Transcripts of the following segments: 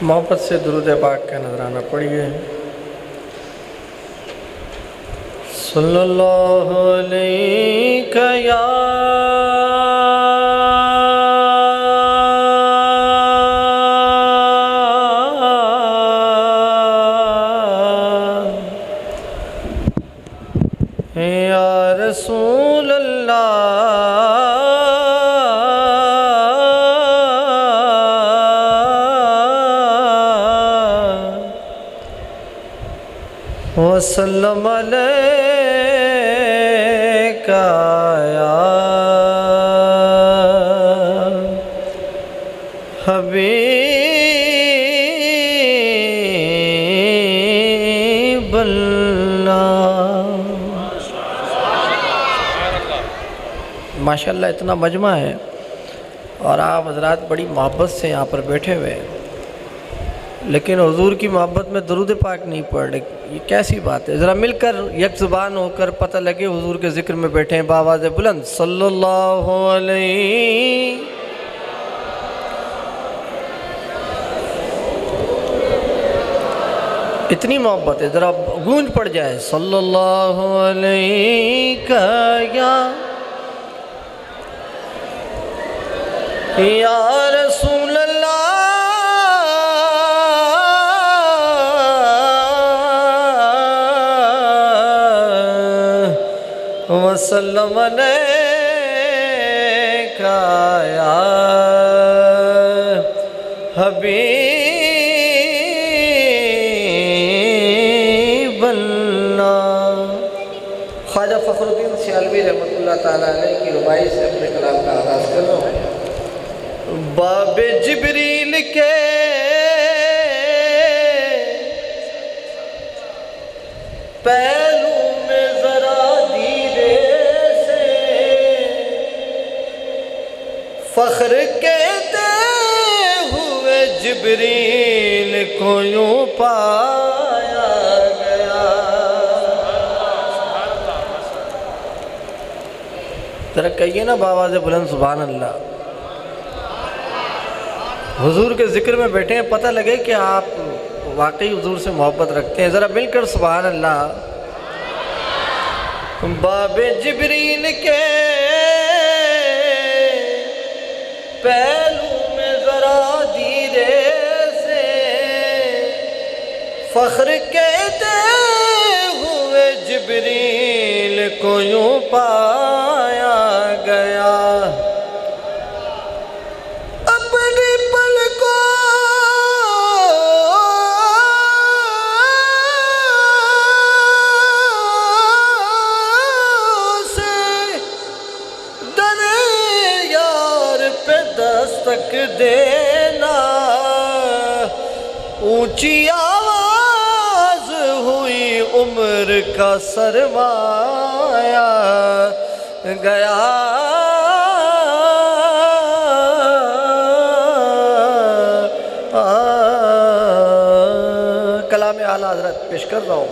मोहब्बत से दुरूद पाक का नजराना पढ़िए। सल्लल्लाहु अलैहि या रसूल वसल्लम अलैका या हबीब माशाल्लाह इतना मजमा है और आप हजरात बड़ी मोहब्बत से यहाँ पर बैठे हुए हैं, लेकिन हुजूर की मोहब्बत में दरूद पाक नहीं पढ़ रहे। ये कैसी बात है? ज़रा मिलकर एक ज़ुबान होकर पता लगे हुजूर के ज़िक्र में बैठे हैं बावाज़ बुलंद सल्लल्लाहु अलैहि। इतनी मोहब्बत है, ज़रा गूंज पड़ जाए सल्लल्लाहु अलैहि या रसूल अल्लाह वसल्लम अलैका या हबीब अल्लाह। ख्वाजा फ़खरुद्दीन सियालवी रहमतुल्लाह ताला अलैह की रुबाई से अपने कलाम का आगाज़ कर रहा हूँ। बाबे जिब्रील के पहलू में जरा धीरे से फख्र कहते हुए जिब्रील को यूं पाया गया। जरा कहिए ना बावाज़ बुलंद सुभान अल्लाह। हुजूर के ज़िक्र में बैठे हैं, पता लगे कि आप वाकई हुजूर से मोहब्बत रखते हैं। ज़रा मिलकर सुभान अल्लाह। बाबे जिब्रील के पहलू में ज़रा धीरे से फ़ख्र कहते हुए जिब्रील को यूं पाया गया। दस्तक देना ऊंची आवाज हुई उम्र का सरमाया गया। कलाम आला हज़रत पेश कर रहा हूँ।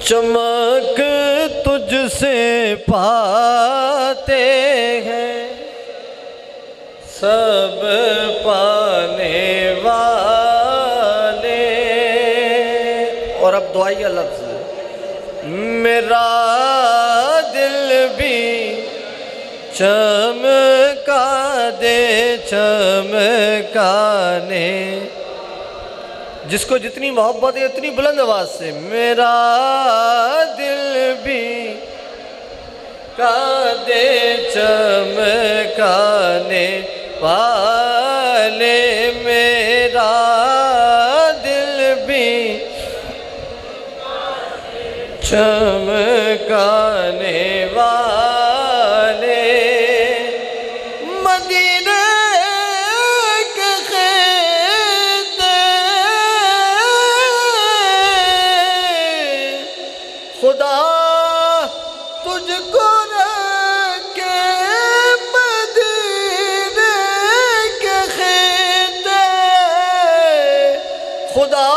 चमक तुझसे पाते हैं सब पाने वाले। और अब दुआया लफ्ज़ मेरा दिल भी चमका दे चमकाने। जिसको जितनी मोहब्बत है उतनी बुलंद आवाज से मेरा दिल भी का दे चमकाने वाले। मेरा दिल भी चमकाने वाले। मदीने खुदा तुझको रखे मदीने के खेते। खुदा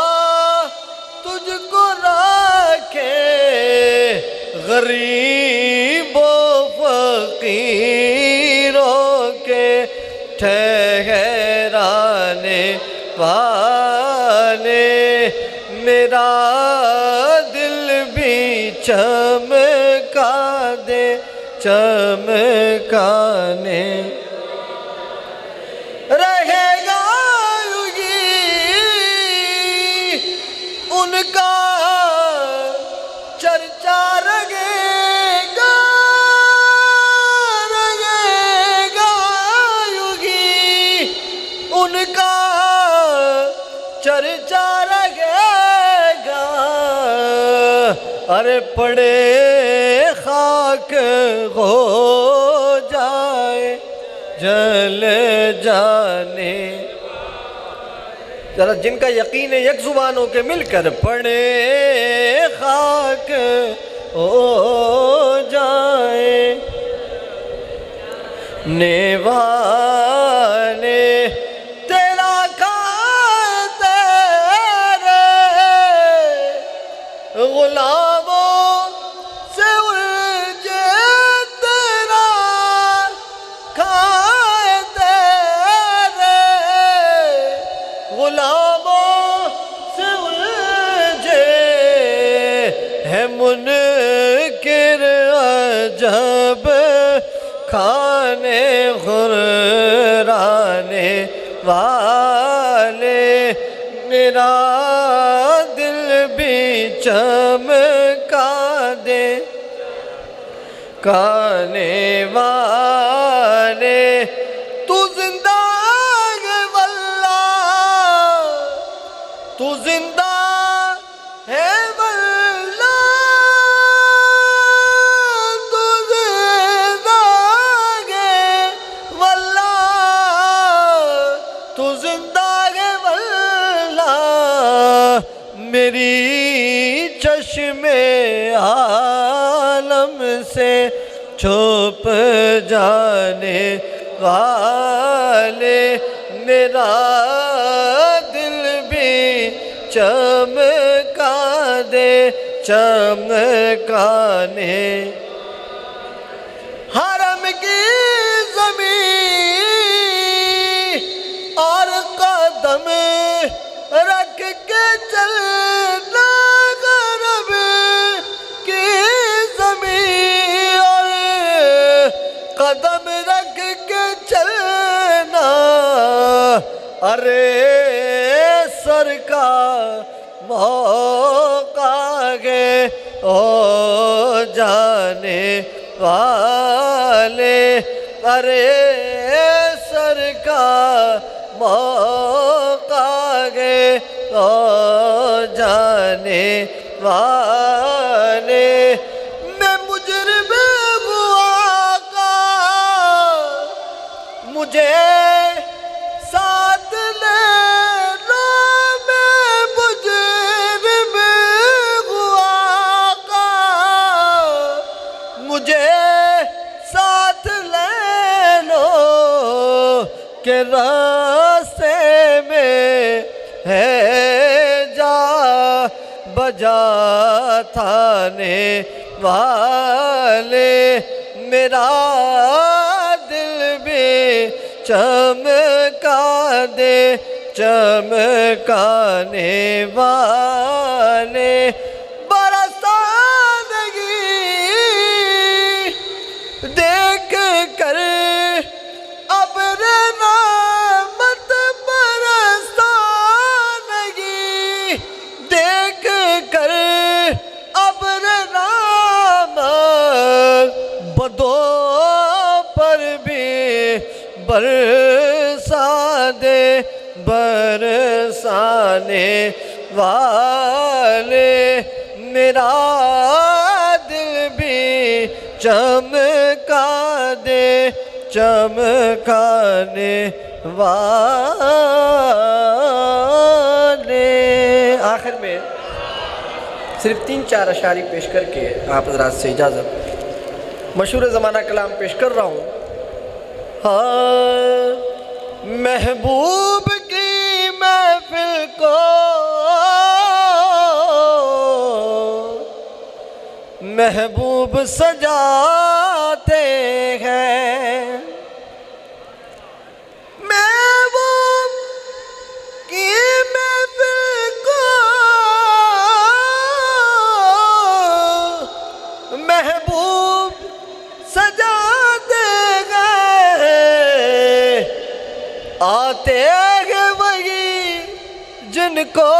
तुझको रखे गरीबों फकीरों के ठहराने वाले। मेरा चमका दे चमकाने। रहेगा युगी उनका चर्चा रहेगा। रहेगा युगी उनका चर्चा रहेगा। अरे पड़े खाक हो जाए जल जाने। जरा जिनका यकीन है एक जुबान होके मिलकर पढ़े, खाक हो जाए नेवाने तेरा खाते रे गुलामों से उलझे, तेरा खाते रे गुलामों से उलझे है मुनकिर अजब खाने खुराने वाले। मेरा दिल भी चमका दे खाने वाले। तू जिंदा है वल्लाह, तू जिंदा है वल्लाह, तू जिंदा है वल्लाह, तू जिंदा है वल्लाह। मेरी चश्मे आलम से छुप जाने वाले। मेरा दिल भी चमका दे चमकाने। हरम की ज़मीन और कदम रख के चलना, गरब की ज़मीन और कदम रख के चलना। अरे सरकार मौका के हो जाने वाले। अरे सरकार मौका के हो जाने वाले। मैं मुजरिम हुआ का मुझे साथ ले लो, मैं मुजरिम हुआ का मुझे साथ ले लो के रास्ते में है जा बजा थाने वाले। मेरा दिल भी चमका दे चमकाने वाले। बरसानगी देख कर अब्र रहमत, बरसानगी देख कर अब्र रहमत, बदो पर भी बरसा दे बरसाने वाले। मेरा दिल भी चमका दे चमकाने वाले। आखिर में सिर्फ 3-4 अशारी पेश करके आप हज़रात से इजाज़त, मशहूर ज़माना कलाम पेश कर रहा हूँ। हाँ, महबूब की महफिल को महबूब सजाते हैं, महबूब की महफिल को महबूब सजाते हैं। आते हैं वही जिनको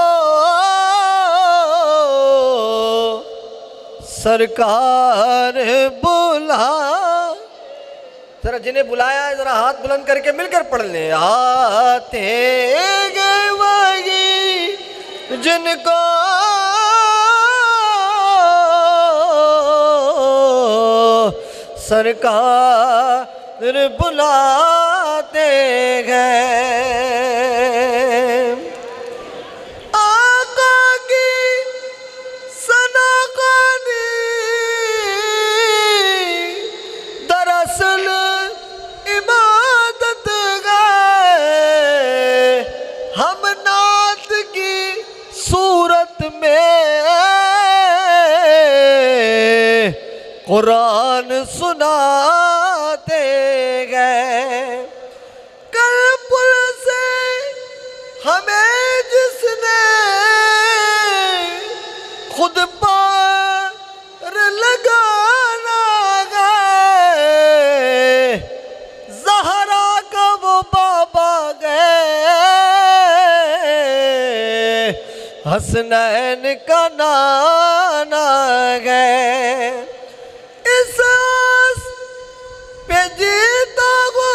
सरकार बुला। जरा जिन्हें बुलाया है जरा हाथ बुलंद करके मिलकर पढ़ ले। आते हैं वही जिनको सरकार बुला गए। आका की सनाकानी दरअसल इबादत गए। हम नात की सूरत में कुरान सुनाते गए। कल पुल से हमें जिसने खुद पार लगाना गए। ज़हरा का वो बाबा गए, हसनैन का नाना गए। इस आस पे जीता वो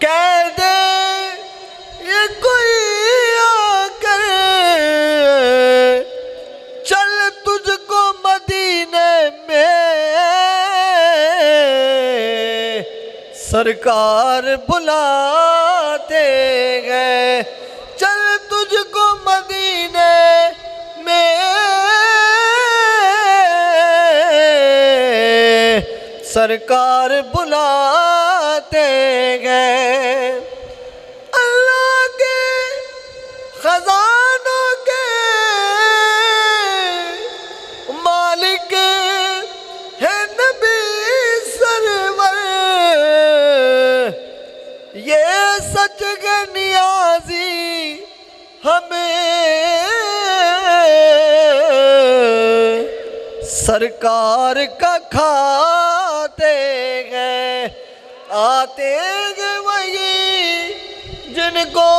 कह दे ये कोई आकर, चल तुझको मदीने में सरकार बुलाते गए। चल तुझको मदीने में सरकार बुलाते गए। अल्लाह के खजानों के मालिक है नबी सरवर, ये सच के नियाजी हमें सरकार का खाते गए। आते गए वही जिनको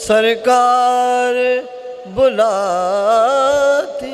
सरकार बुलाती